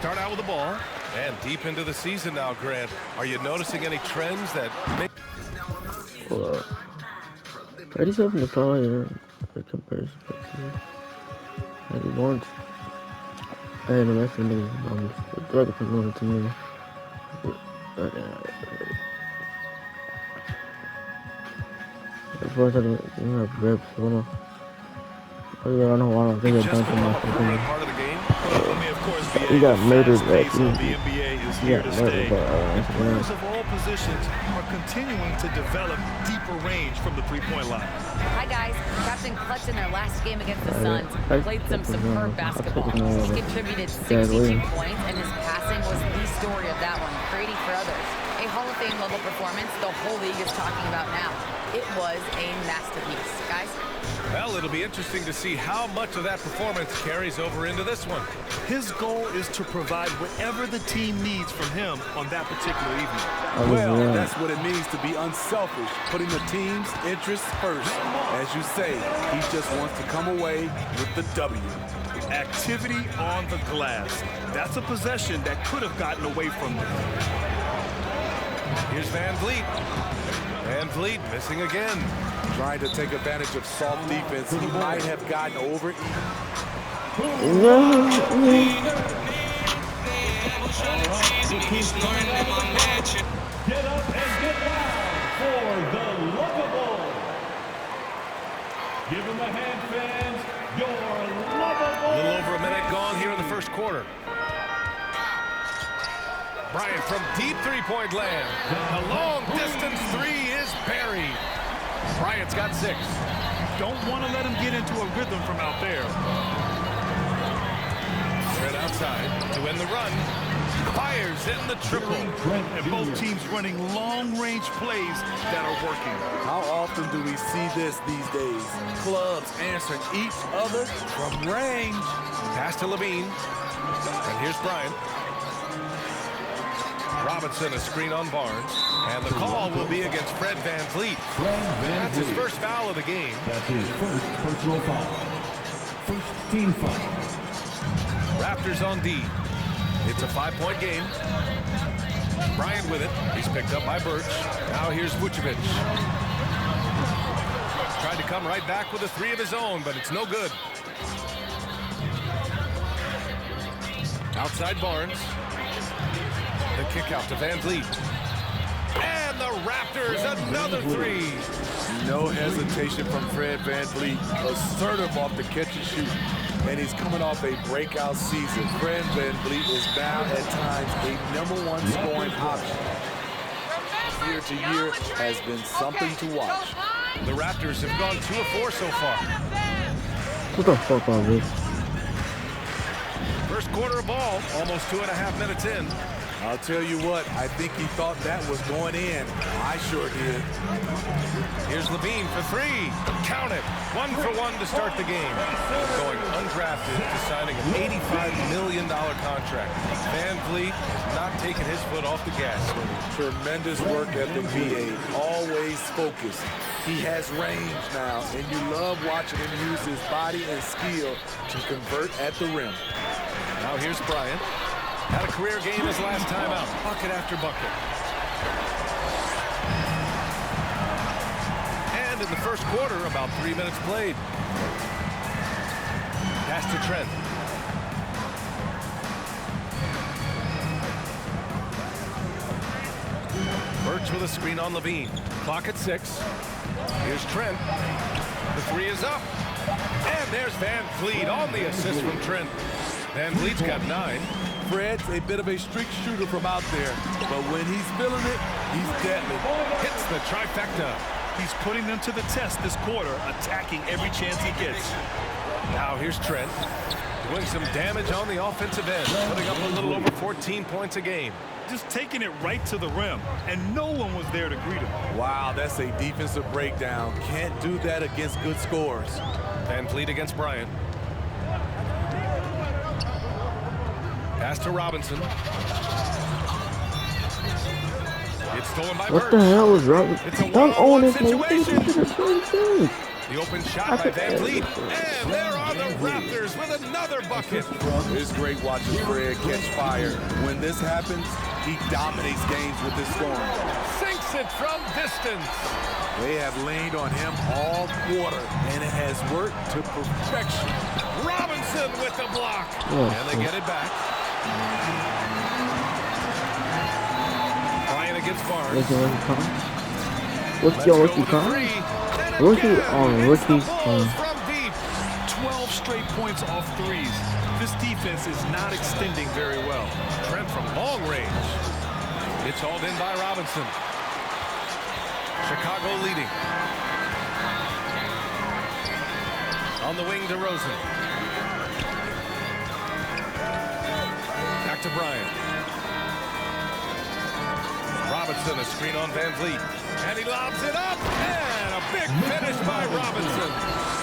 Start out with the ball. And deep into the season now, Grant. Are you noticing any trends that make... Hold up. 37 to 5, yeah. The comparison. I did once. I had the rest of the niggas. The other person wanted to me. At first, I didn't have reps. I don't know. I don't know why I don't think I dunked him off the team. He got murdered at the NBA is here to stay. Players of all positions are continuing to develop deeper range from the three-point line. Hi guys, Captain Clutch in their last game against the Suns played some superb basketball. He contributed 62 points, and his passing was the story of that one, creating for others. A Hall of Fame level performance the whole league is talking about now. It was a masterpiece, guys. Well, it'll be interesting to see how much of that performance carries over into this one. His goal is to provide whatever the team needs from him on that particular evening. Well, that's what it means to be unselfish, putting the team's interests first. As you say, he just wants to come away with the W. Activity on the glass. That's a possession that could have gotten away from them. Here's Van Vliet. Van Vliet missing again. Trying to take advantage of soft defense. He might have gotten over. Get up and get down for the lovable. Give him a hand, fans. You're lovable. A little over a minute gone here in the first quarter. Bryant from deep three-point land. The long-distance three is buried. Bryant's got 6. Don't want to let him get into a rhythm from out there. Right outside to win the run. Fires in the triple. And both teams running long-range plays that are working. How often do we see this these days? Clubs answering each other from range. Pass to Levine. And here's Bryant. Robinson, a screen on Barnes. And the call will be against Fred Van Vliet. That's his first foul of the game. That's his first personal foul. First team foul. Raptors on D. It's a 5-point game. Bryant with it. He's picked up by Birch. Now here's Vucevic. Tried to come right back with a 3 of his own, but it's no good. Outside Barnes. The kick out to Van Vliet. And the Raptors, another 3. No hesitation from Fred Van Vliet. Assertive off the catch and shoot. And he's coming off a breakout season. Fred Van Vliet is now at times a #1 scoring option. Year to year has been something to watch. The Raptors have gone 2 of 4 so far. What the fuck on this? First quarter of ball, almost 2.5 minutes in. I'll tell you what, I think he thought that was going in. I sure did. Here's Levine for 3. Count it. 1 for 1 to start the game. Going undrafted to signing an $85 million contract. Van Vliet is not taking his foot off the gas. Tremendous work at the VA. Always focused. He has range now, and you love watching him use his body and skill to convert at the rim. Now here's Bryant. Had a career game his last time out. Bucket after bucket. And in the first quarter, about 3 minutes played. Pass to Trent. Birch with a screen on Levine. Clock at 6. Here's Trent. The 3 is up. And there's Van Vliet on the assist from Trent. Van Vliet's got 9. Fred's a bit of a streak shooter from out there, but when he's feeling it, he's deadly. Hits the trifecta. He's putting them to the test this quarter, attacking every chance he gets. Now here's Trent, doing some damage on the offensive end, putting up a little over 14 points a game. Just taking it right to the rim, and no one was there to greet him. Wow, that's a defensive breakdown. Can't do that against good scores. Van Vliet against Bryant. Pass to Robinson. It's stolen by Birch. What the hell is wrong? It's a Don't own one-on-one this, man. situation. The open shot by Van Vliet. And there are the Raptors with another bucket. It's great watching Fred catch fire. When this happens, he dominates games with his scoring. Sinks it from distance. They have leaned on him all quarter, and it has worked to perfection. Robinson with the block. And they get it back. Bryant against Barnes. What's your rookie card? Rookie on rookie. From deep. 12 straight points off threes. This defense is not extending very well. Trent from long range. It's hauled in by Robinson. Chicago leading. On the wing, DeRozan. Back to Bryant. Robinson, a screen on Van Vliet. And he lobs it up. And a big finish by Robinson.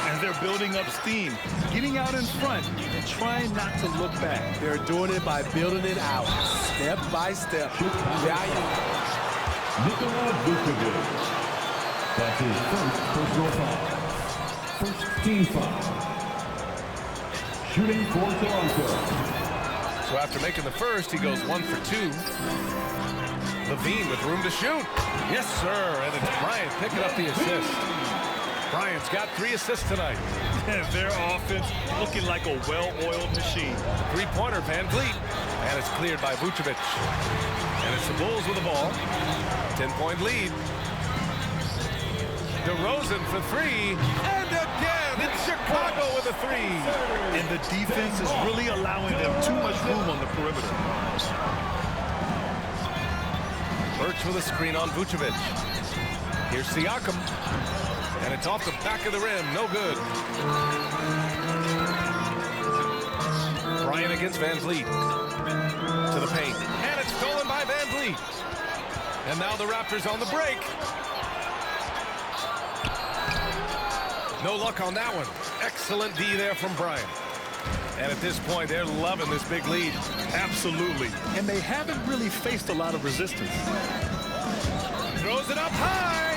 And they're building up steam, getting out in front and trying not to look back. They're doing it by building it out, step by step. Nikola Vucevic. That's his first personal foul. First team foul. Shooting for Toronto. So after making the first, he goes 1 for 2. Levine with room to shoot. Yes, sir. And it's Bryant picking up the assist. Bryant's got 3 assists tonight. And their offense looking like a well-oiled machine. Three-pointer, Van Vliet. And it's cleared by Vucevic. And it's the Bulls with the ball. 10-point lead. DeRozan for 3. And again, it's Chicago with a 3. And the defense is really allowing them too much room on the perimeter. Birch with a screen on Vucevic. Here's Siakam. And it's off the back of the rim. No good. Bryant against Van Vliet. To the paint. And it's stolen by Van Vliet. And now the Raptors on the break. No luck on that one. Excellent D there from Bryant. And at this point, they're loving this big lead. Absolutely. And they haven't really faced a lot of resistance. Throws it up high.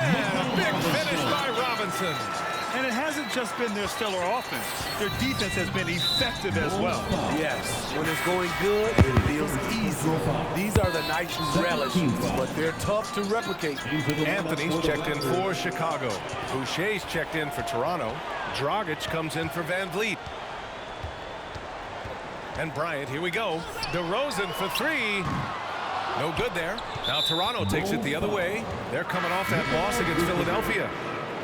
And a big finish by Robinson. And it hasn't just been their stellar offense. Their defense has been effective as well. Yes, when it's going good, it feels easy. These are the nights you relish, but they're tough to replicate. Anthony's checked in for Chicago. Boucher's checked in for Toronto. Dragic comes in for Van Vliet. And Bryant, here we go. DeRozan for 3. No good there. Now Toronto takes it the other way. They're coming off that loss against Philadelphia.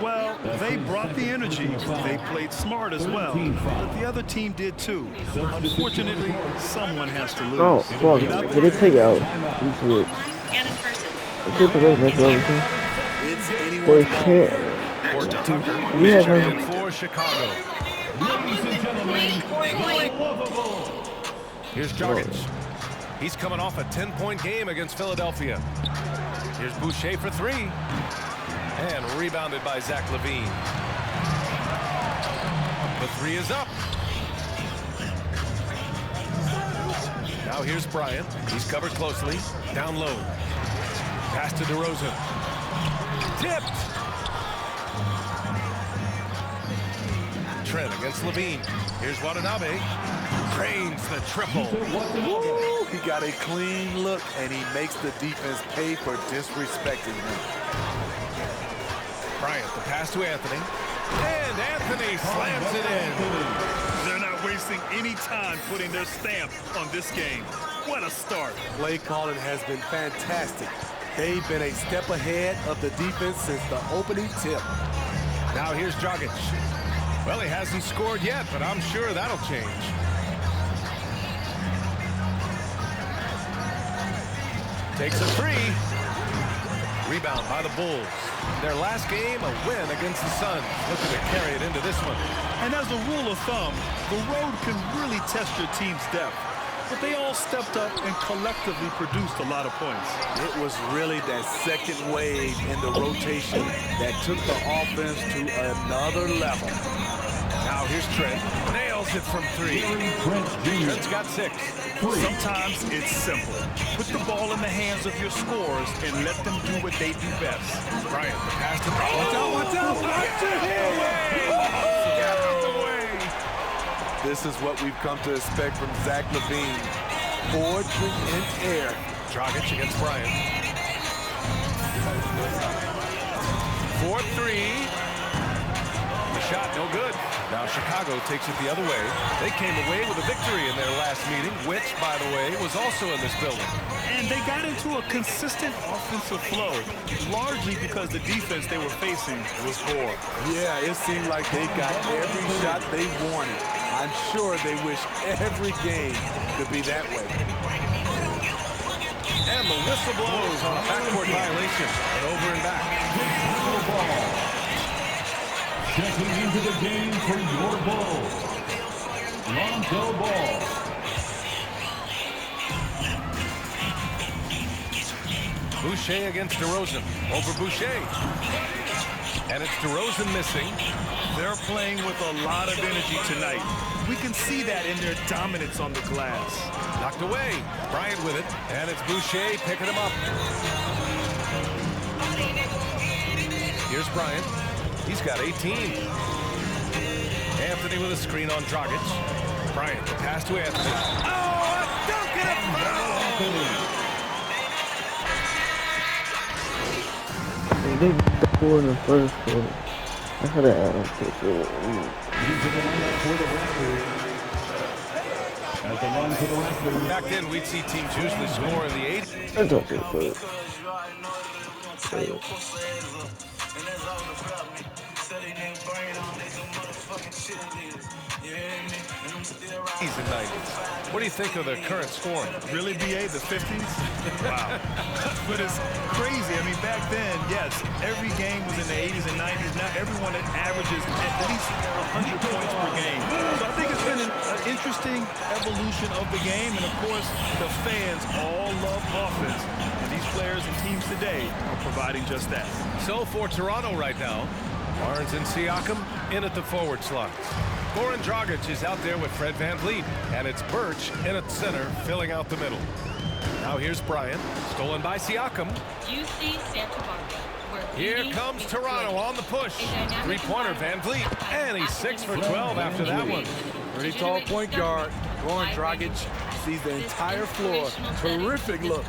Well, they brought the energy. They played smart as well. But the other team did too. Unfortunately, someone has to lose. Oh, fuck. Did it take it out? Boy, can't. Yeah, for Chicago. Here's Dragic. He's coming off a 10-point game against Philadelphia. Here's Boucher for 3. And rebounded by Zach LaVine. The 3 is up. Now here's Bryant. He's covered closely. Down low. Pass to DeRozan. Tipped. Trent against LaVine. Here's Watanabe. Drains the triple. Woo, he got a clean look, and he makes the defense pay for disrespecting him. Bryant, the pass to Anthony. And Anthony slams it in. They're not wasting any time putting their stamp on this game. What a start. Play calling has been fantastic. They've been a step ahead of the defense since the opening tip. Now here's Dragic. Well, he hasn't scored yet, but I'm sure that'll change. Takes a 3. Rebound by the Bulls. Their last game, a win against the Suns. Looking to carry it into this one. And as a rule of thumb, the road can really test your team's depth. But they all stepped up and collectively produced a lot of points. It was really that second wave in the rotation that took the offense to another level. Now here's Trent. Nails it from 3. Trent's got 6. Sometimes it's simple. Put the ball in the hands of your scorers and let them do what they do best. Bryant, the pass to Bryant. Watch out, watch out, watch it! Get out of the way! This is what we've come to expect from Zach LaVine. Poetry in air. Dragic against Bryant. 4-3. The shot, no good. Now Chicago takes it the other way. They came away with a victory in their last meeting, which, by the way, was also in this building. And they got into a consistent offensive flow, largely because the defense they were facing was poor. Yeah, it seemed like they got every shot they wanted. I'm sure they wish every game could be that way. And the whistle blows on a backcourt violation. And over and back. Checking into the game for your Bulls, Lonzo Ball. Boucher against DeRozan. Over Boucher. And it's DeRozan missing. They're playing with a lot of energy tonight. We can see that in their dominance on the glass. Knocked away. Bryant with it. And it's Boucher picking him up. Here's Bryant. He's got 18. Anthony with a screen on Dragic. Bryant, the pass to Anthony. Oh, a dunk and a foul! They scored in the first quarter. I had to add on to it. Back then, we'd see teams usually score in the 80s. That's okay for it. And 90s. What do you think of the current scoring? Really, BA, the 50s? Wow. But it's crazy. I mean, back then, yes, every game was in the 80s and 90s. Now everyone averages at least 100 points per game. So I think it's been an interesting evolution of the game. And, of course, the fans all love offense. And these players and teams today are providing just that. So for Toronto right now, Barnes and Siakam in at the forward slots. Goran Dragic is out there with Fred VanVleet, and it's Birch in at center, filling out the middle. Now here's Bryant, stolen by Siakam. Here comes Toronto on the push. Three-pointer VanVleet, and he's 6 for 12 after that one. Pretty tall point guard. Goran Dragic sees the entire floor. Terrific look.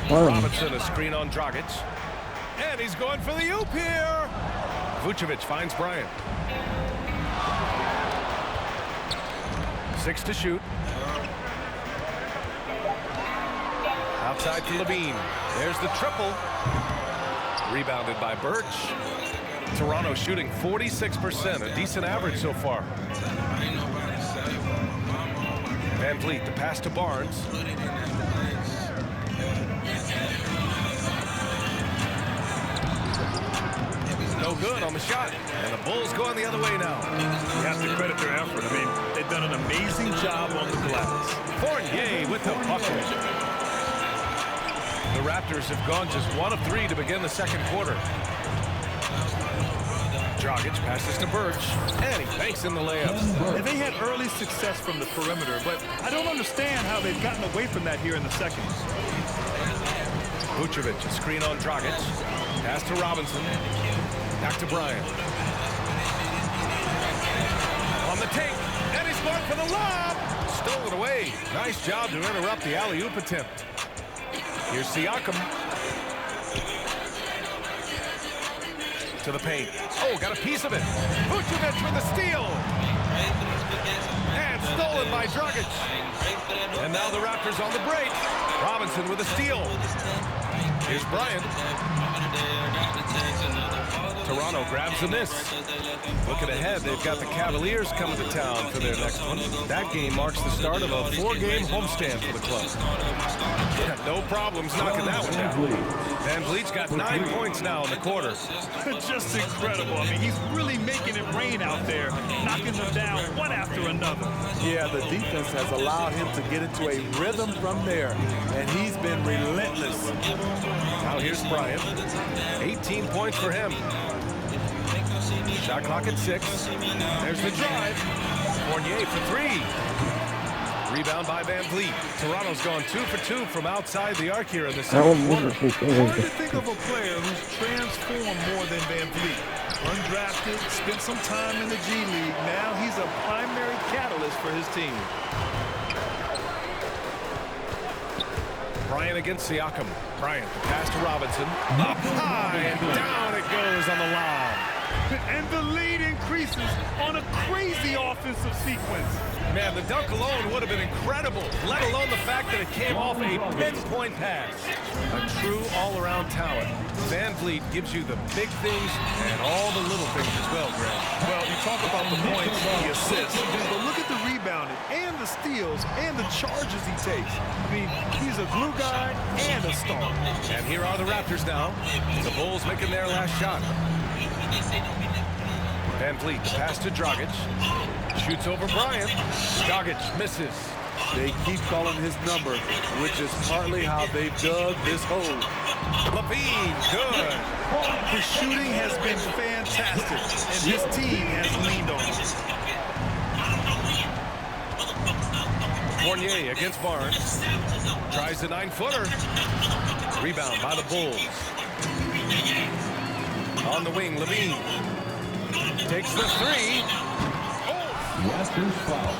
Robinson, a screen on Dragic. And he's going for the oop here. Vucevic finds Bryant. 6 to shoot. Outside to Levine. There's the triple. Rebounded by Birch. Toronto shooting 46%, a decent average so far. VanVleet, the pass to Barnes. No good on the shot. And the Bulls going the other way now. You have to credit their effort. I mean, they've done an amazing job on the glass. Fournier with the bucket. The Raptors have gone just 1 of 3 to begin the second quarter. Dragic passes to Birch, and he banks in the layups. And they had early success from the perimeter, but I don't understand how they've gotten away from that here in the second. Vucevic, a screen on Dragic. Pass to Robinson. Back to Bryant. On the take, and he's going for the lob. Stolen away. Nice job to interrupt the alley-oop attempt. Here's Siakam. To the paint. Oh, got a piece of it. Vucevic with the steal. And stolen by Dragic. And now the Raptors on the break. Robinson with a steal. Here's Bryant. Toronto grabs the miss. Looking ahead, they've got the Cavaliers coming to town for their next one. That game marks the start of a 4-game homestand for the club. No problems knocking that one down. VanVleet's got 9 points now in the quarter. Just incredible. I mean, he's really making it rain out there, knocking them down one after another. Yeah, the defense has allowed him to get into a rhythm from there, and he's been relentless. Now here's Bryant. 18 points for him. Shot clock at 6. There's the drive. Fournier for 3. Rebound by Van Vliet. Toronto's gone 2 for 2 from outside the arc here in the second quarter. Hard to think of a player who's transformed more than Van Vliet. Undrafted, spent some time in the G League. Now he's a primary catalyst for his team. Bryant against Siakam. Bryant, the pass to Robinson. Up high and down it goes on the lob. And the lead increases on a crazy offensive sequence. Man, the dunk alone would have been incredible, let alone the fact that it came off a pinpoint pass. A true all-around talent. Van Vliet gives you the big things and all the little things as well, Greg. Well, you talk about the points, the assists, but look at the rebounding and the steals and the charges he takes. I mean, he's a glue guy and a star. And here are the Raptors now. The Bulls making their last shot. Van Vliet, the pass to Dragic. Shoots over Bryant. Dragic misses. They keep calling his number, which is partly how they've dug this hole. LaVine, good. His shooting has been fantastic, and his team has leaned on him. Fournier against Barnes. Tries the 9-footer. Rebound by the Bulls. On the wing, LaVine. Takes the 3. Raptors foul.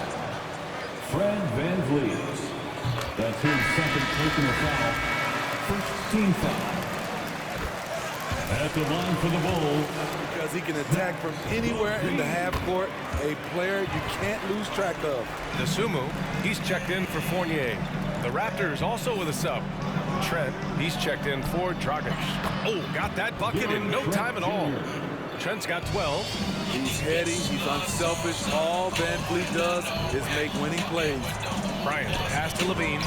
Fred Van Vliet. That's his second personal foul. First team foul. At the line for the Bulls. Because he can attack from anywhere in the half court, a player you can't lose track of. Nasumu, he's checked in for Fournier. The Raptors also with a sub. Trent, he's checked in for Dragic. Oh, got that bucket in no time at all. Trent's got 12. He's heady, he's unselfish. All Van Vliet does is make winning plays. Bryant, pass to LaVine.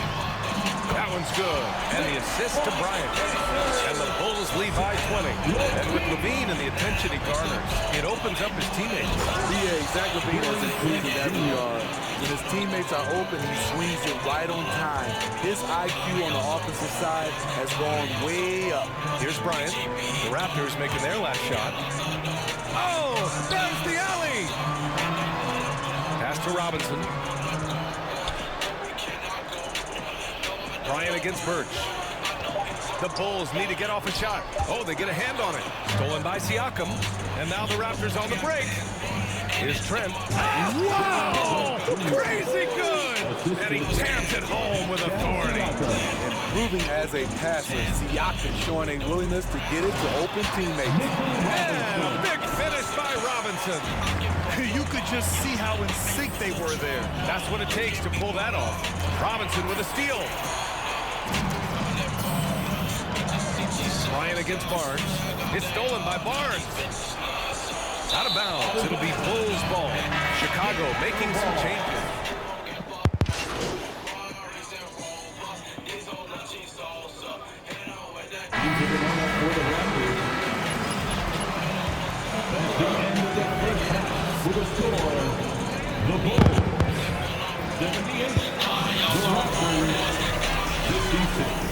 That one's good. And the assist to Bryant. And the Bulls lead by 20. And with LaVine and the attention he garners, it opens up his teammates. Zach LaVine has improved in every yard. When his teammates are open, he swings it right on time. His IQ on the offensive side has gone way up. Here's Bryant. The Raptors making their last shot. Oh, there's the alley. Pass to Robinson. Bryant against Birch. The Bulls need to get off a shot. Oh, they get a hand on it. Stolen by Siakam. And now the Raptors on the break. Here's Trent. Wow! Crazy good! And he taps it home with authority. Improving as a passer, Siakam showing a willingness to get it to open teammates. And a big finish by Robinson. You could just see how in sync they were there. That's what it takes to pull that off. Robinson with a steal. Bryant against Barnes. It's stolen by Barnes. Out of bounds. It'll be Bulls ball. Chicago making some changes. That's the end of the first half with a score. The Bulls 78. The Raptors 56.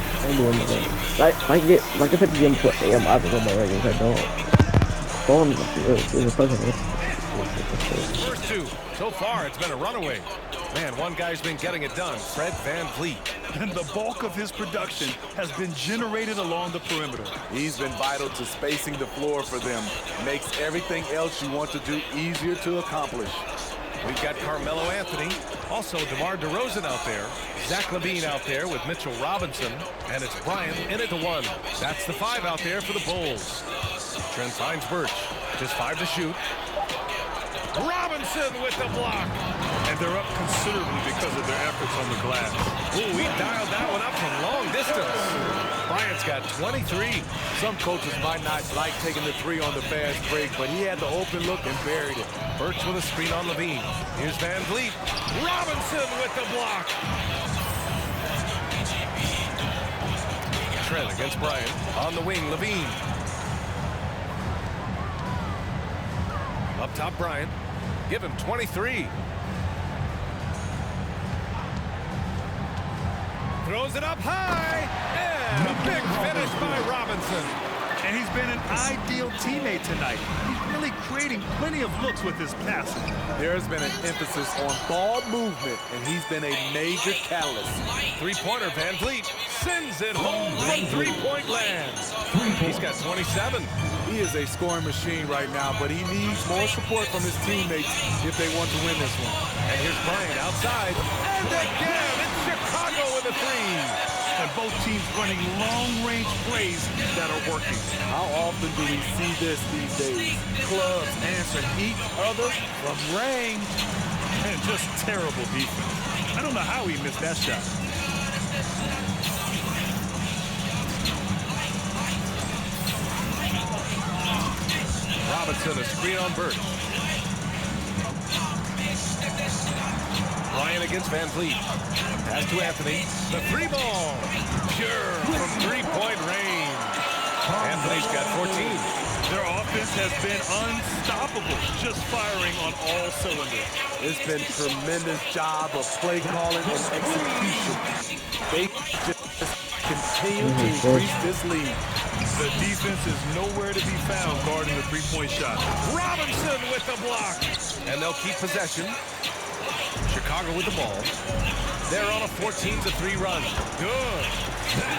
Like if it's game play, I'm out of my regular head dog. First two. So far, it's been a runaway. Man, one guy's been getting it done. Fred Van Vliet. And the bulk of his production has been generated along the perimeter. He's been vital to spacing the floor for them. Makes everything else you want to do easier to accomplish. We've got Carmelo Anthony. Also, DeMar DeRozan out there. Zach LaVine out there with Mitchell Robinson. And it's Bryant in it to 1. That's the 5 out there for the Bulls. Trent finds Birch. Just 5 to shoot. Robinson with the block. And they're up considerably because of their efforts on the glass. Ooh, he dialed that one up from long distance. Bryant's got 23. Some coaches might not like taking the 3 on the fast break, but he had the open look and buried it. Birch with a screen on LaVine. Here's Van Vliet. Robinson with the block. Trent against Bryant. On the wing, LaVine. Up top, Bryant. Give him 23. Throws it up high. And a big finish by Robinson. And he's been an ideal teammate tonight. He's really creating plenty of looks with his passing. There's been an emphasis on ball movement, and he's been a major catalyst. Three-pointer, Van Vliet sends it home from three-point land. He's got 27. He is a scoring machine right now, but he needs more support from his teammates if they want to win this one. And here's Bryant outside. And again, it's Chicago with a three. And both teams running long-range plays that are working. How often do we see this these days? Clubs answer each other from range. And just terrible defense. I don't know how he missed that shot. Robinson, a screen on Burke. Ryan against Van Vliet. Pass to Anthony. The three ball. Pure from three-point range. Anthony's got 14. Their offense has been unstoppable, just firing on all cylinders. It's been a tremendous job of play calling and execution. They just continue to increase this lead. The defense is nowhere to be found guarding the three-point shot. Robinson with the block. And they'll keep possession. Chicago with the ball. They're on a 14-3 run. Good.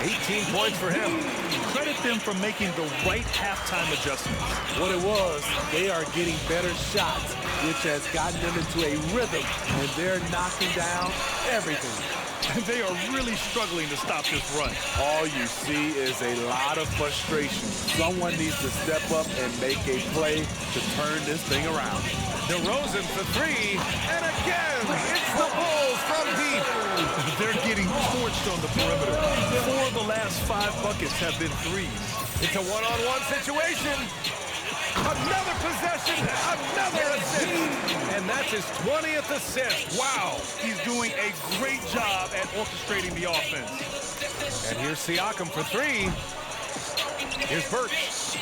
18 points for him. Credit them for making the right halftime adjustments. What it was, they are getting better shots, which has gotten them into a rhythm, and they're knocking down everything. And they are really struggling to stop this run. All you see is a lot of frustration. Someone needs to step up and make a play to turn this thing around. DeRozan for three, and again, it's the Bulls from deep. They're getting torched on the perimeter. 4 of the last 5 buckets have been threes. It's a one-on-one situation. Another possession, another assist. And that's his 20th assist. Wow. He's doing a great job at orchestrating the offense. And here's Siakam for three. Here's Birch.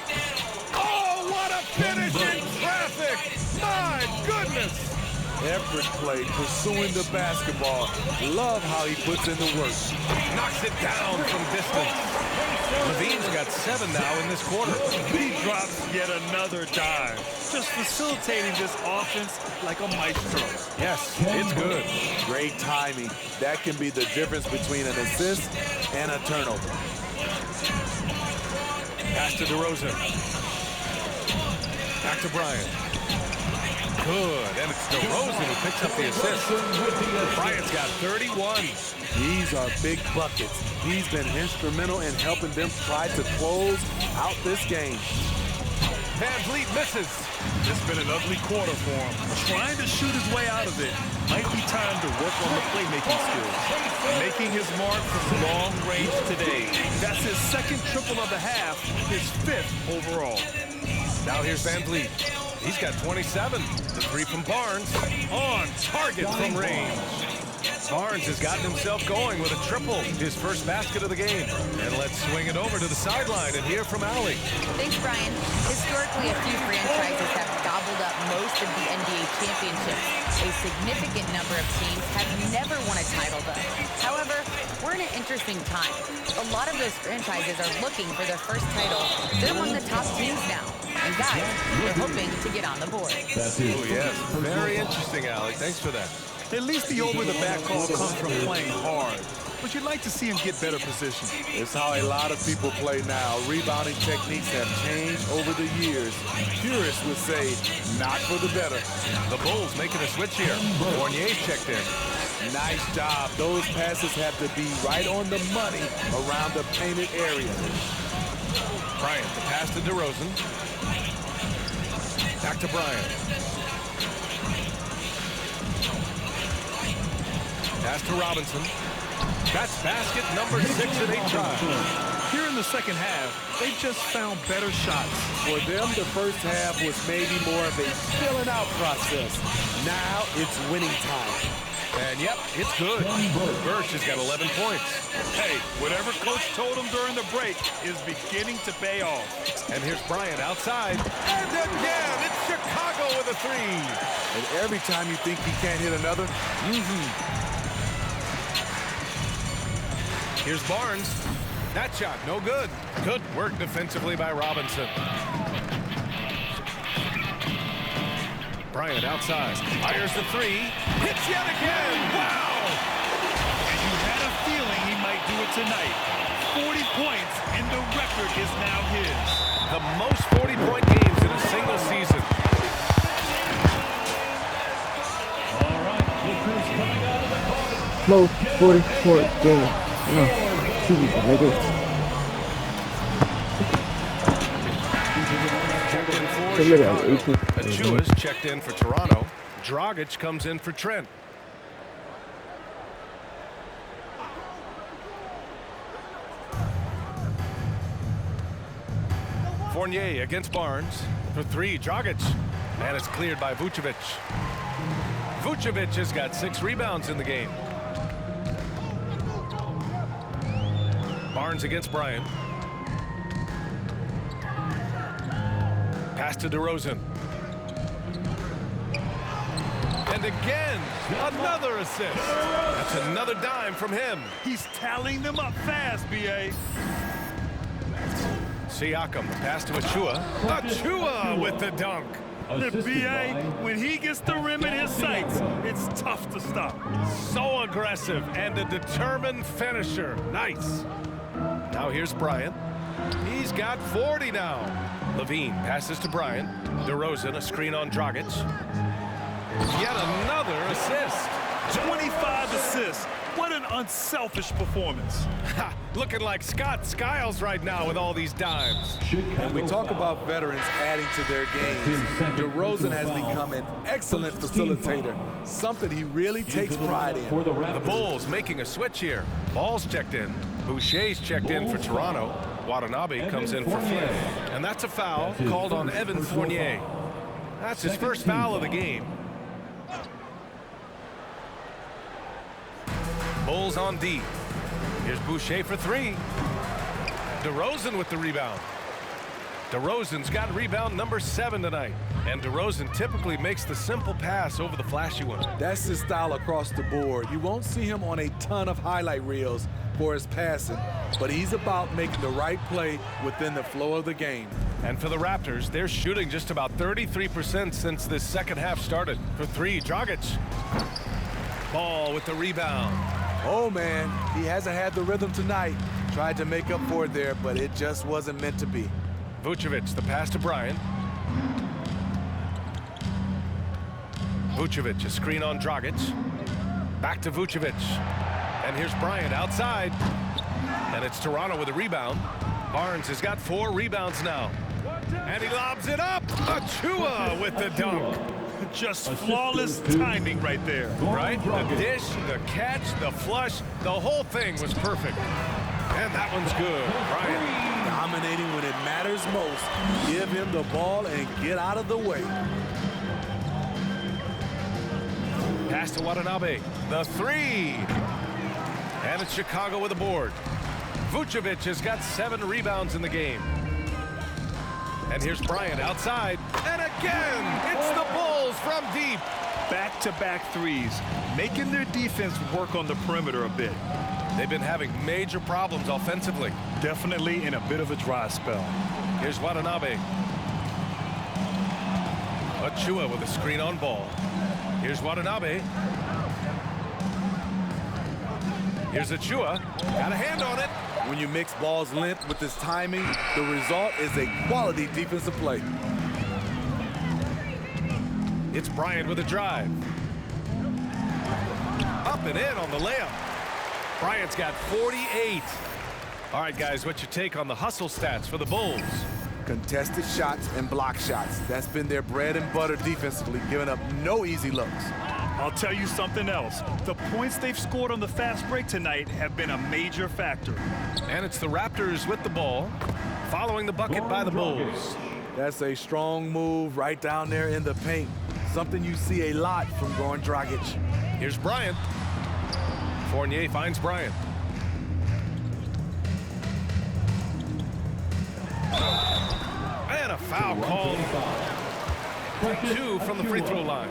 Oh, what a finish in traffic. My goodness. Effort play, pursuing the basketball. Love how he puts in the work. Knocks it down from distance. Levine's got 7 now in this quarter. He drops yet another dime. Just facilitating this offense like a maestro. Yes, it's good. Great timing. That can be the difference between an assist and a turnover. Pass to DeRozan. Back to Bryant. Good, and it's DeRozan who picks up the assist. Bryant's got 31. These are big buckets. He's been instrumental in helping them try to close out this game. Van Vliet misses. It's been an ugly quarter for him. Trying to shoot his way out of it. Might be time to work on the playmaking skills. Making his mark from long range today. That's his second triple of the half, his 5th overall. Now here's Van Vliet. He's got 27. The three from Barnes. On target from range. Barnes has gotten himself going with a triple. His first basket of the game. And let's swing it over to the sideline and hear from Allie. Thanks, Brian. Historically, a few franchises have gobbled up most of the NBA championships. A significant number of teams have never won a title, though. However, we're in an interesting time. A lot of those franchises are looking for their first title. They're among the top teams now. And guys, they're hoping to get on the board. Oh, yes. Very interesting, Allie. Thanks for that. At least the over-the-back call comes from playing hard. But you'd like to see him get better position. It's how a lot of people play now. Rebounding techniques have changed over the years. Purists would say, not for the better. The Bulls making a switch here. Fournier's checked in. Nice job. Those passes have to be right on the money around the painted area. Bryant, the pass to DeRozan. Back to Bryant. Pass to Robinson. That's basket number 6 in 8 tries. Here in the second half, they've just found better shots. For them, the first half was maybe more of a filling out process. Now it's winning time. And yep, it's good. Birch has got 11 points. Hey, whatever coach told him during the break is beginning to pay off. And here's Bryant outside. And again, it's Chicago with a three. And every time you think he can't hit another, Here's Barnes. That shot, no good. Good work defensively by Robinson. Bryant outside. Fires the three. Hits yet again. Wow! And you had a feeling he might do it tonight. 40 points, and the record is now his. The most 40-point games in a single season. All right, look who's coming out of the corner. Most 40-point game. No, shoot, nigga. Achua's checked in for Toronto. Dragic comes in for Trent. Fournier against Barnes for three. Dragic, and it's cleared by Vucevic. Vucevic has got 6 rebounds in the game. Barnes against Bryant. Pass to DeRozan. And again, another assist. That's another dime from him. He's tallying them up fast, B.A. Siakam, the pass to Achua. Achua with the dunk. The B.A., when he gets the rim in his sights, it's tough to stop. So aggressive and a determined finisher. Nice. Now here's Bryant. He's got 40 now. Levine passes to Bryant. DeRozan, a screen on Dragic. Yet another assist. 25 assists. What an unselfish performance. Ha, looking like Scott Skiles right now with all these dimes. When we talk about veterans adding to their games, DeRozan has become an excellent facilitator, something he really takes pride in. The Bulls making a switch here. Ball's checked in. Boucher's checked in for Toronto. Watanabe comes in for Flynn. And that's a foul called on Evan Fournier. That's his first foul of the game. Bulls on D. Here's Boucher for 3. DeRozan with the rebound. DeRozan's got rebound number 7 tonight. And DeRozan typically makes the simple pass over the flashy one. That's his style across the board. You won't see him on a ton of highlight reels for his passing, but he's about making the right play within the flow of the game. And for the Raptors, they're shooting just about 33% since this second half started. For 3, Dragic. Ball with the rebound. Oh, man, he hasn't had the rhythm tonight. Tried to make up for it there, but it just wasn't meant to be. Vucevic, the pass to Bryant. Vucevic, a screen on Dragic. Back to Vucevic. And here's Bryant outside. And it's Toronto with a rebound. Barnes has got 4 rebounds now. And he lobs it up. Achua with the dunk. Just flawless timing right there. Right? The dish, the catch, the flush, the whole thing was perfect. And that one's good. Bryant. Dominating when it matters most. Give him the ball and get out of the way. Pass to Watanabe. The 3. And it's Chicago with a board. Vucevic has got 7 rebounds in the game. And here's Bryant outside. And again, it's the Bulls from deep. Back-to-back threes, making their defense work on the perimeter a bit. They've been having major problems offensively. Definitely in a bit of a dry spell. Here's Watanabe. Achua with a screen on ball. Here's Watanabe. Here's Achua. Got a hand on it. When you mix ball's length with his timing, the result is a quality defensive play. It's Bryant with a drive. Up and in on the layup. Bryant's got 48. All right, guys, what's your take on the hustle stats for the Bulls? Contested shots and block shots. That's been their bread and butter defensively, giving up no easy looks. I'll tell you something else. The points they've scored on the fast break tonight have been a major factor. And it's the Raptors with the ball, following the bucket by the Bulls. That's a strong move right down there in the paint. Something you see a lot from Goran Dragic. Here's Bryant. Fournier finds Bryant. And a foul called. 2 from the free throw line.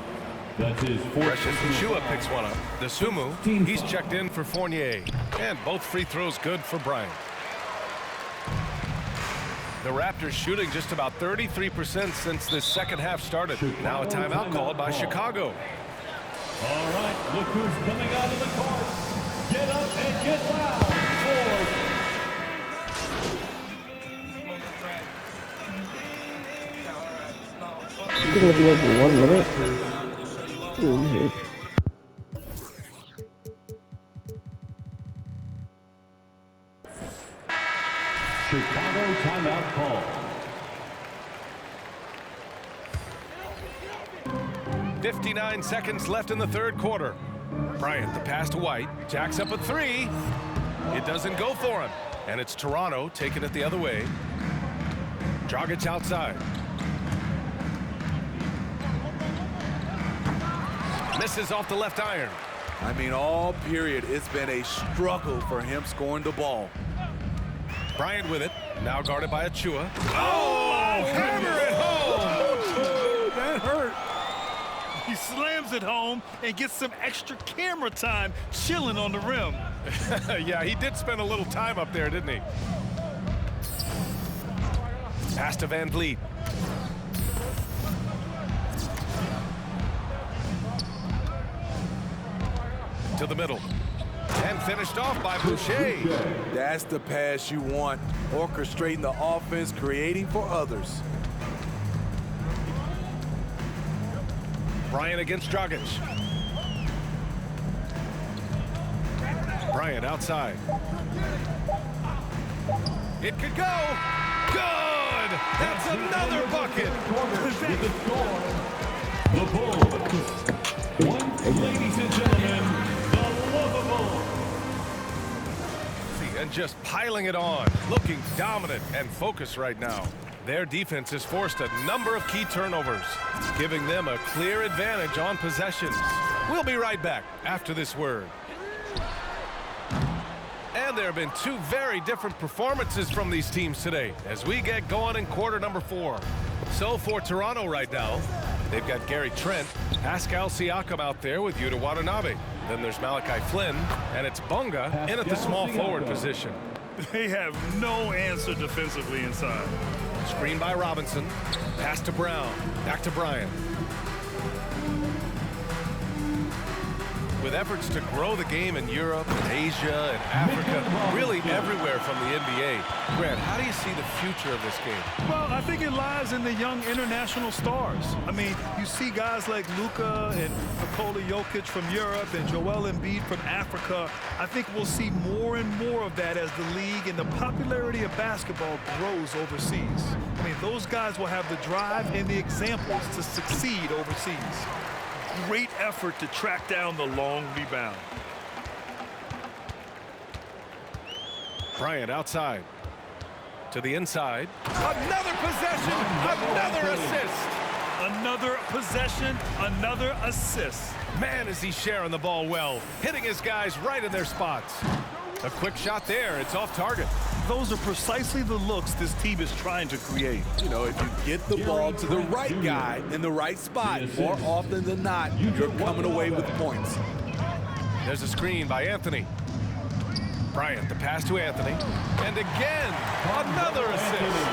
That's his Precious Achua picks one up. The Sumu, he's checked in for Fournier. And both free throws good for Bryant. The Raptors shooting just about 33% since this second half started. Now a timeout called by Chicago. All right, look who's coming out of the court. Get up and get loud. I think it'll be like 1 minute. Ooh, Chicago timeout call. 59 seconds left in the third quarter. Bryant, the pass to White. Jacks up a three. It doesn't go for him. And it's Toronto taking it the other way. Dragic outside. Misses off the left iron. I mean, all period, it's been a struggle for him scoring the ball. Bryant with it. Now guarded by Achua. Oh, hammer it home! That hurt. He slams it home and gets some extra camera time chilling on the rim. Yeah, he did spend a little time up there, didn't he? Pass to Van Vliet. To the middle. And finished off by Boucher. That's the pass you want. Orchestrating the offense, creating for others. Bryant against Dragic. Bryant outside. It could go. Good. That's another bucket. The Bulls. Ladies and gentlemen, the lovable. And just piling it on. Looking dominant and focused right now. Their defense has forced a number of key turnovers, giving them a clear advantage on possessions. We'll be right back after this word. And there have been two very different performances from these teams today as we get going in quarter number 4. So for Toronto right now, they've got Gary Trent, Pascal Siakam out there with Yuta Watanabe. Then there's Malachi Flynn, and it's Bunga in at the small forward position. They have no answer defensively inside. Screen by Robinson. Pass to Brown. Back to Bryant. With efforts to grow the game in Europe and Asia and Africa, really everywhere from the NBA. Grant, how do you see the future of this game? Well, I think it lies in the young international stars. I mean, you see guys like Luka and Nikola Jokic from Europe and Joel Embiid from Africa. I think we'll see more and more of that as the league and the popularity of basketball grows overseas. I mean, those guys will have the drive and the examples to succeed overseas. Great effort to track down the long rebound. Bryant outside. To the inside. Another possession. Another assist. Another possession. Another assist. Man, is he sharing the ball well. Hitting his guys right in their spots. A quick shot there. It's off target. Those are precisely the looks this team is trying to create. You know, if you get the ball to the right guy in the right spot, more often than not, you're coming away with points. There's a screen by Anthony. Bryant, the pass to Anthony. And again, another assist.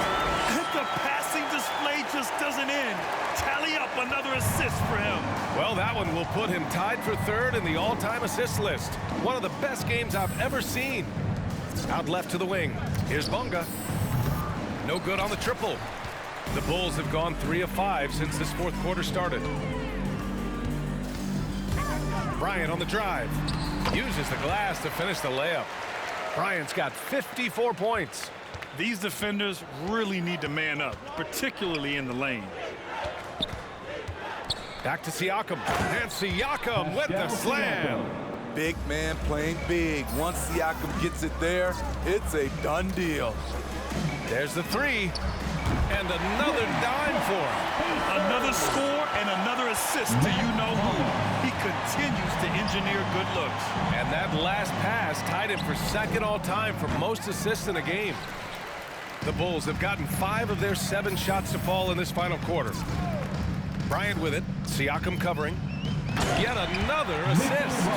The passing display just doesn't end. Tally up another assist for him. Well, that one will put him tied for third in the all-time assist list. One of the best games I've ever seen. Out left to the wing. Here's Bunga. No good on the triple. The Bulls have gone 3 of 5 since this fourth quarter started. Bryant on the drive. Uses the glass to finish the layup. Bryant's got 54 points. These defenders really need to man up, particularly in the lane. Back to Siakam. And Siakam with the slam. Big man playing big. Once Siakam gets it there, it's a done deal. There's the three. And another dime for him. Another score and another assist to you-know-who. He continues to engineer good looks. And that last pass tied him for second all-time for most assists in a game. The Bulls have gotten 5 of their 7 shots to fall in this final quarter. Bryant with it. Siakam covering. Yet another assist.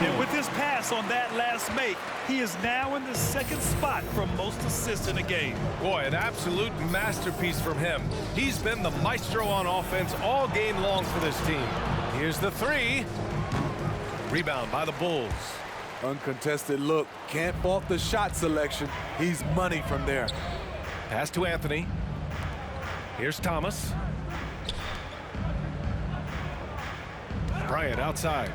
And with his pass on that last make, he is now in the second spot for most assists in the game. Boy, an absolute masterpiece from him. He's been the maestro on offense all game long for this team. Here's the three. Rebound by the Bulls. Uncontested look. Can't fault the shot selection. He's money from there. Pass to Anthony. Here's Thomas. Bryant outside.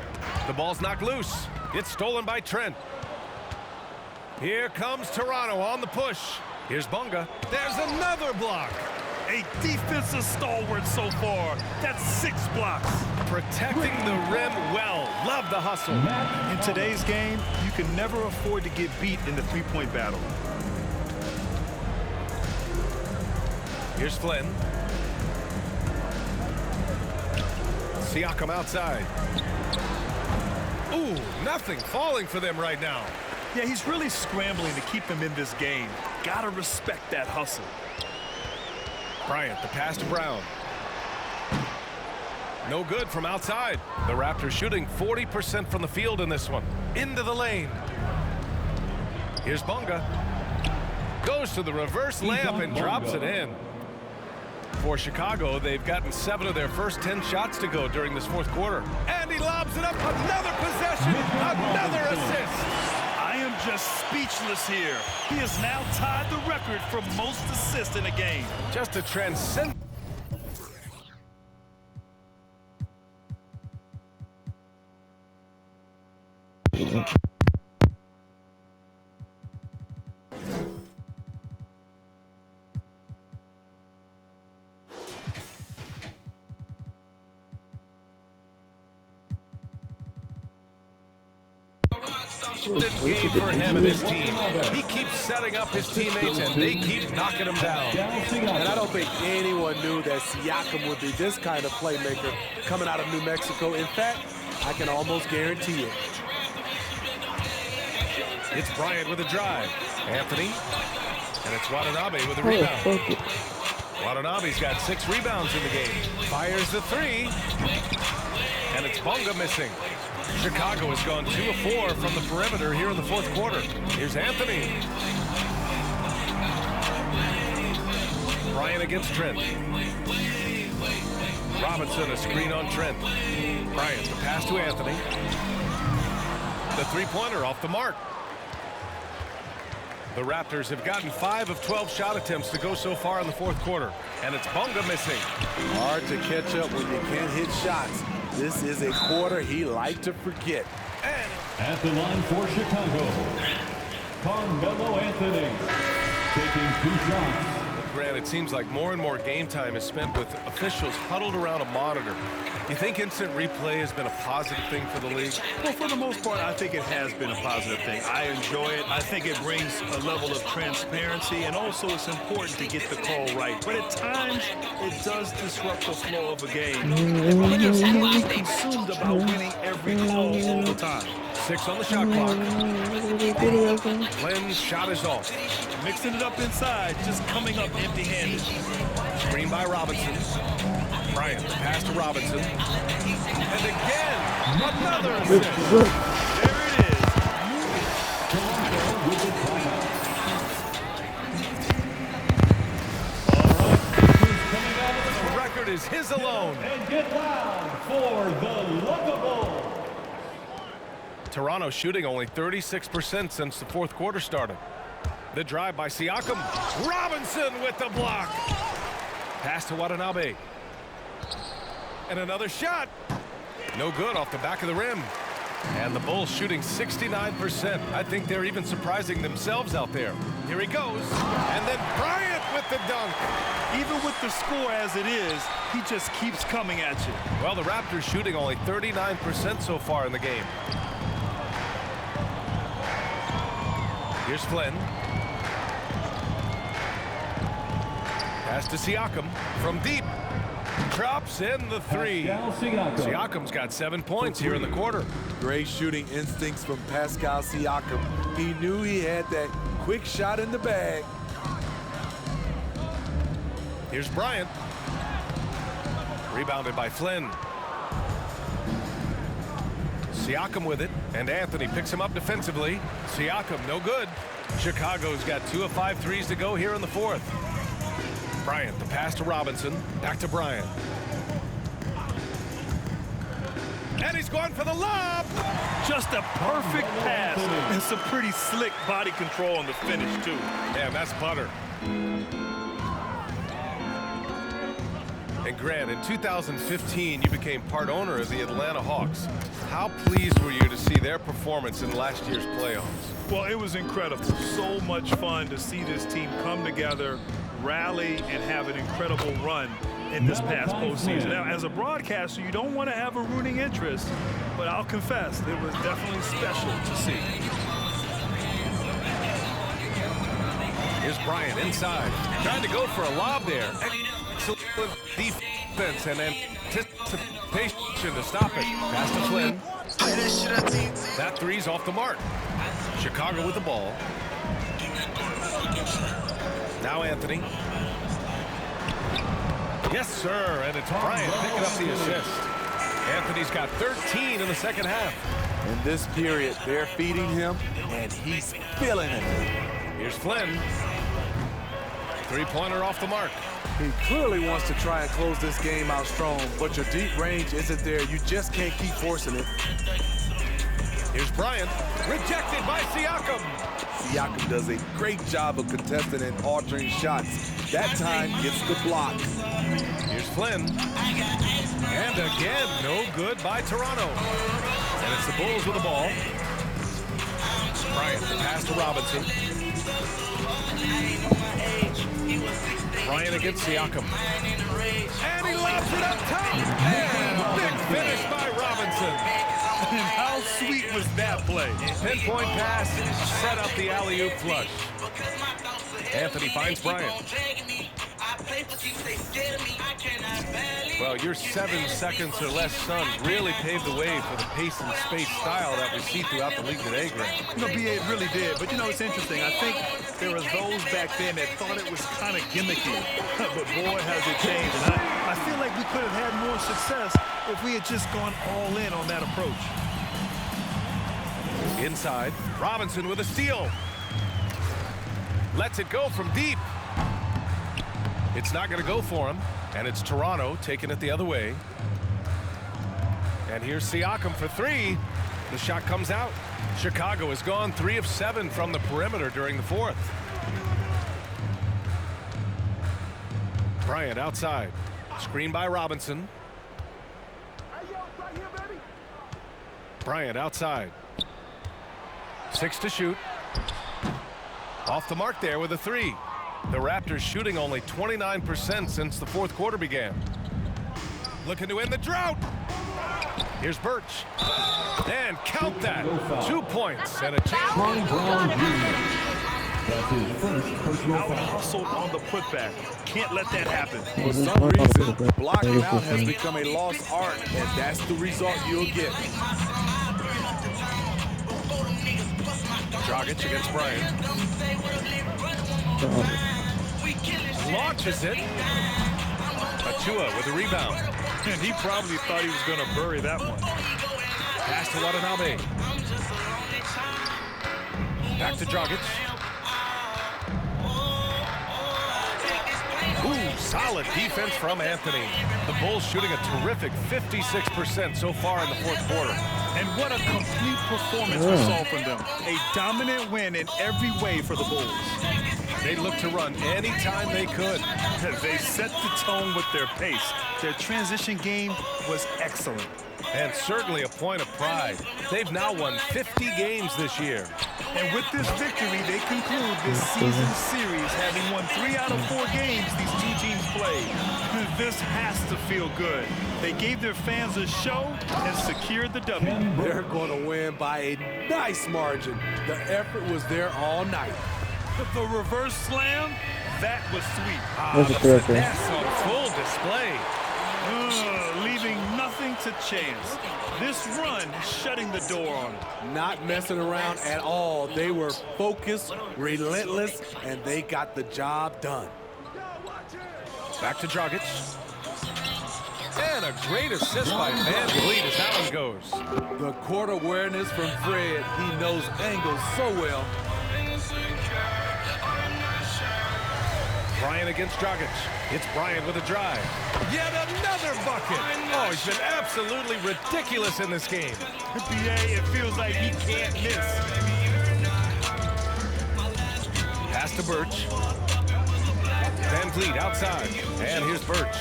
The ball's knocked loose. It's stolen by Trent. Here comes Toronto on the push. Here's Bunga. There's another block. A defensive stalwart so far. That's 6 blocks. Protecting the rim well. Love the hustle. In today's game, you can never afford to get beat in the three-point battle. Here's Flynn. Siakam outside. Ooh, nothing falling for them right now. Yeah, he's really scrambling to keep them in this game. Gotta respect that hustle. Bryant, the pass to Brown. No good from outside. The Raptors shooting 40% from the field in this one. Into the lane. Here's Bunga. Goes to the reverse layup and drops it in. For Chicago, they've gotten 7 of their first 10 shots to go during this fourth quarter. And he lobs it up. Another possession. Another assist. I am just speechless here. He has now tied the record for most assists in a game. Just a transcendent. Game for him and his team. He keeps setting up his teammates and they keep knocking him down. And I don't think anyone knew that Siakam would be this kind of playmaker coming out of New Mexico. In fact, I can almost guarantee it. It's Bryant with a drive. Anthony. And it's Watanabe with a rebound. Watanabe's got 6 rebounds in the game. Fires the 3. And it's Bunga missing. Chicago has gone 2 of 4 from the perimeter here in the fourth quarter. Here's Anthony. Bryant against Trent. Robinson, a screen on Trent. Bryant, the pass to Anthony. The three-pointer off the mark. The Raptors have gotten 5 of 12 shot attempts to go so far in the fourth quarter. And it's Bunga missing. Hard to catch up when you can't hit shots. This is a quarter he liked to forget. And at the line for Chicago, Carmelo Anthony taking 2 shots. Grant, it seems like more and more game time is spent with officials huddled around a monitor. You think instant replay has been a positive thing for the league? Well, for the most part, I think it has been a positive thing. I enjoy it. I think it brings a level of transparency, and also it's important to get the call right. But at times, it does disrupt the flow of a game. And players can't be consumed about winning every call all the time. 6 on the shot clock. Flynn's shot is off. Mixing it up inside, just coming up empty-handed. Screen by Robinson. Bryant, the pass to Robinson. And again, another assist. There it is. The record is his alone. And get loud for the Luckable. Toronto shooting only 36% since the fourth quarter started. The drive by Siakam. Robinson with the block. Pass to Watanabe. And another shot. No good off the back of the rim. And the Bulls shooting 69%. I think they're even surprising themselves out there. Here he goes. And then Bryant with the dunk. Even with the score as it is, he just keeps coming at you. Well, the Raptors shooting only 39% so far in the game. Here's Flynn. Pass to Siakam from deep. Drops in the 3. Siakam's got 7 points here in the quarter. Great shooting instincts from Pascal Siakam. He knew he had that quick shot in the bag. Here's Bryant. Rebounded by Flynn. Siakam with it, and Anthony picks him up defensively. Siakam, no good. Chicago's got 2 of 5 threes to go here in the fourth. Bryant, the pass to Robinson. Back to Bryant. And he's going for the lob. Just a perfect pass and some pretty slick body control on the finish, too. Man, that's butter. And Grant, in 2015, you became part owner of the Atlanta Hawks. How pleased were you to see their performance in last year's playoffs? Well, it was incredible. So much fun to see this team come together, rally, and have an incredible run in this past postseason. Now, as a broadcaster, you don't want to have a rooting interest, but I'll confess, it was definitely special to see. Here's Bryant inside, trying to go for a lob there. Excellent defense and anticipation to stop it. Pass to Flynn. That three's off the mark. Chicago with the ball. Now Anthony. Yes, sir, and it's Bryant picking up the assist. Anthony's got 13 in the second half. In this period, they're feeding him, and he's feeling it. Here's Flynn. Three-pointer off the mark. He clearly wants to try and close this game out strong, but your deep range isn't there. You just can't keep forcing it. Here's Bryant, rejected by Siakam. Siakam does a great job of contesting and altering shots. That time gets the block. Here's Flynn. And again, no good by Toronto. And it's the Bulls with the ball. Bryant, the pass to Robinson. Bryant against Siakam. And he lobs it up top. And big finish by Robinson. And how sweet was that play? Pinpoint pass, set up the alley-oop flush. Anthony finds Bryant. Well, your 7 seconds or less Suns really paved the way for the pace and space style that we see throughout the league today, Grant. No, BA, it really did. But, you know, it's interesting. I think there was those back then that thought it was kind of gimmicky. But, boy, has it changed. And I feel like we could have had more success if we had just gone all in on that approach. Inside, Robinson with a steal. Lets it go from deep. It's not going to go for him, and it's Toronto taking it the other way. And here's Siakam for 3. The shot comes out. Chicago has gone 3 of 7 from the perimeter during the fourth. Bryant outside. Screen by Robinson. Bryant outside. 6 to shoot. Off the mark there with a 3. The Raptors shooting only 29% since the fourth quarter began. Looking to end the drought. Here's Birch. And count that. 2 points and a chance. That's his first personal foul. Out-hustled on the putback. Can't let that happen. For some reason, blocking out has become a lost art, and that's the result you'll get. Dragic against Bryant. Launches it. Achua with a rebound. And he probably thought he was going to bury that one. Pass to Watanabe. Back to Dragic. Ooh, solid defense from Anthony. The Bulls shooting a terrific 56% so far in the fourth quarter. And what a complete performance we saw from them. A dominant win in every way for the Bulls. They looked to run anytime they could. They set the tone with their pace. Their transition game was excellent. And certainly a point of pride. They've now won 50 games this year. And with this victory, they conclude this season series, having won 3 out of 4 games these two teams played. This has to feel good. They gave their fans a show and secured the W. They're going to win by a nice margin. The effort was there all night. The reverse slam, that was sweet. The finesse on full display. Leaving nothing to chance. This run shutting the door on it. Not messing around at all. They were focused, relentless, and they got the job done. Back to Dragic. And And a great assist by Van Vliet as that one goes. The court awareness from Fred. He knows angles so well. Bryant against Dragic. It's Bryant with a drive. Yet another bucket. Oh, he's been absolutely ridiculous in this game. NBA, it feels like he can't miss. Pass to Birch. Van Vliet outside. And here's Birch.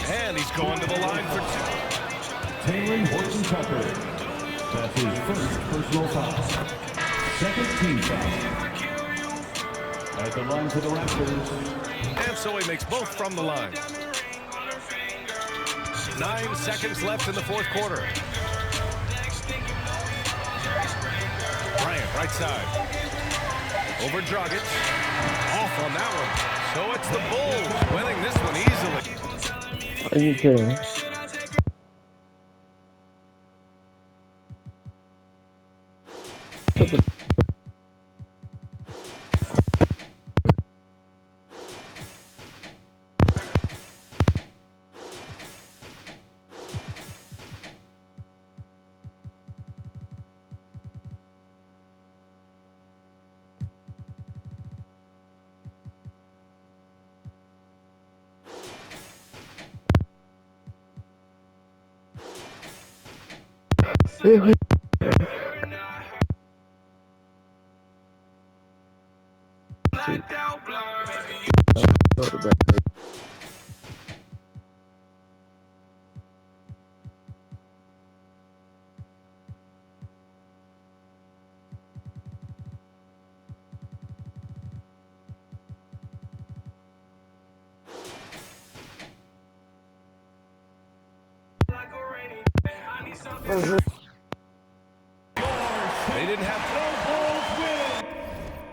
And he's going to the line for two. Taylor Horton Tucker. That's his first personal foul. Second team foul. At the line for the Raptors. And so he makes both from the line. 9 seconds left in the fourth quarter. Bryant, right side. Over Dragic. Off on that one. So it's the Bulls winning this one easily. Are you kidding? They didn't have